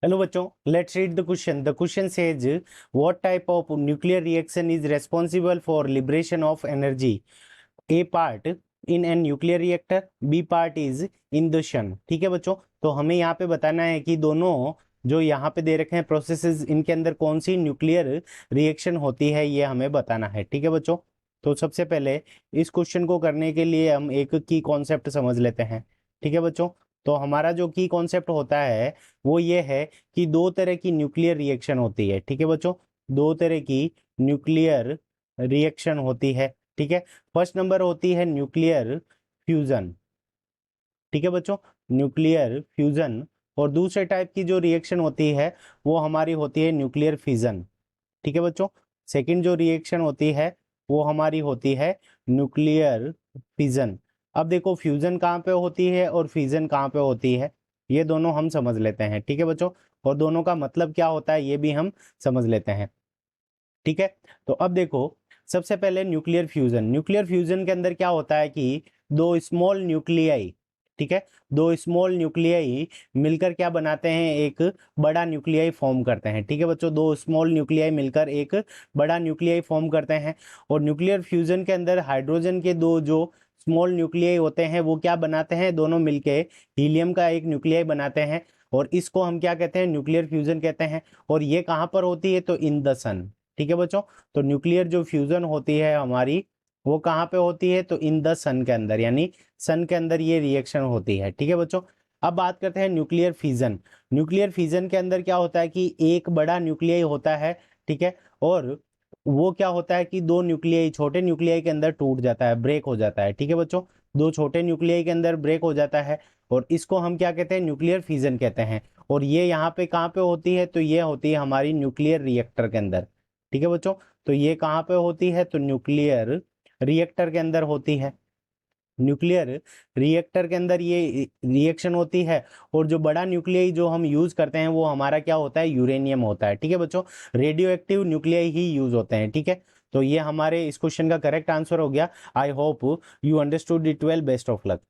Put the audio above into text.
Hello बच्चों, let's read the question. The question says what type of nuclear reaction is responsible for liberation of energy. A part in an nuclear reactor, B part is in the sun. ठीक है बच्चों, तो हमें यहाँ पे बताना है कि दोनों जो यहाँ पे दे रखे हैं प्रोसेसेस, इनके अंदर कौन सी न्यूक्लियर रिएक्शन होती है ये हमें बताना है. ठीक है बच्चों, तो सबसे पहले इस क्वेश्चन को करने के लिए हम एक की कॉन्सेप्ट समझ लेते हैं. ठीक है बच्चों, तो हमारा जो की कॉन्सेप्ट होता है वो ये है कि दो तरह की न्यूक्लियर रिएक्शन होती है. ठीक है बच्चों, दो तरह की न्यूक्लियर रिएक्शन होती है. ठीक है, फर्स्ट नंबर होती है न्यूक्लियर फ्यूजन. ठीक है बच्चों, न्यूक्लियर फ्यूजन. और दूसरे टाइप की जो रिएक्शन होती है वो हमारी होती है न्यूक्लियर फिजन. ठीक है बच्चों, सेकंड जो रिएक्शन होती है वो हमारी होती है न्यूक्लियर फिजन. अब देखो, फ्यूजन कहाँ पे होती है और फिजन कहाँ पे होती है, ये दोनों हम समझ लेते हैं. ठीक है बच्चों, और दोनों का मतलब क्या होता है ये भी हम समझ लेते हैं. ठीक है, तो अब देखो, सबसे पहले न्यूक्लियर फ्यूजन. न्यूक्लियर फ्यूजन के अंदर क्या होता है कि दो स्मॉल न्यूक्लियाई, ठीक है, दो स्मॉल न्यूक्लियाई मिलकर क्या बनाते हैं, एक बड़ा न्यूक्लियाई फॉर्म करते हैं. ठीक है बच्चों, दो स्मॉल न्यूक्लियाई मिलकर एक बड़ा न्यूक्लियाई फॉर्म करते हैं. और न्यूक्लियर फ्यूजन के अंदर हाइड्रोजन के दो जो स्मॉल न्यूक्लियाई होते हैं वो क्या बनाते हैं, दोनों मिलके हीलियम का एक न्यूक्लियाई बनाते हैं. और इसको हम क्या कहते हैं, न्यूक्लियर फ्यूजन कहते हैं. और ये कहाँ पर होती है, तो इन द सन. ठीक है बच्चों, तो न्यूक्लियर जो फ्यूजन होती है हमारी वो कहाँ पे होती है, तो इन द सन के अंदर, यानी सन के अंदर ये रिएक्शन होती है. ठीक है बच्चों, अब बात करते हैं न्यूक्लियर फिजन. न्यूक्लियर फिजन के अंदर क्या होता है कि एक बड़ा न्यूक्लियाई होता है. ठीक है, और वो क्या होता है कि दो न्यूक्लियाई छोटे न्यूक्लियाई के अंदर टूट जाता है, ब्रेक हो जाता है. ठीक है बच्चों, दो छोटे न्यूक्लियाई के अंदर ब्रेक हो जाता है और इसको हम क्या कहते हैं, न्यूक्लियर फिजन कहते हैं. और ये यहाँ पे कहाँ पे होती है, तो ये होती है हमारी न्यूक्लियर रिएक्टर के अंदर. ठीक है बच्चों, तो ये कहाँ पे होती है, तो न्यूक्लियर रिएक्टर के अंदर होती है. न्यूक्लियर रिएक्टर के अंदर ये रिएक्शन होती है. और जो बड़ा न्यूक्लियाई जो हम यूज करते हैं वो हमारा क्या होता है, यूरेनियम होता है. ठीक है बच्चों, रेडियो एक्टिव न्यूक्लियाई ही यूज होते हैं. ठीक है, तो ये हमारे इस क्वेश्चन का करेक्ट आंसर हो गया. I hope you understood it well. Best of luck.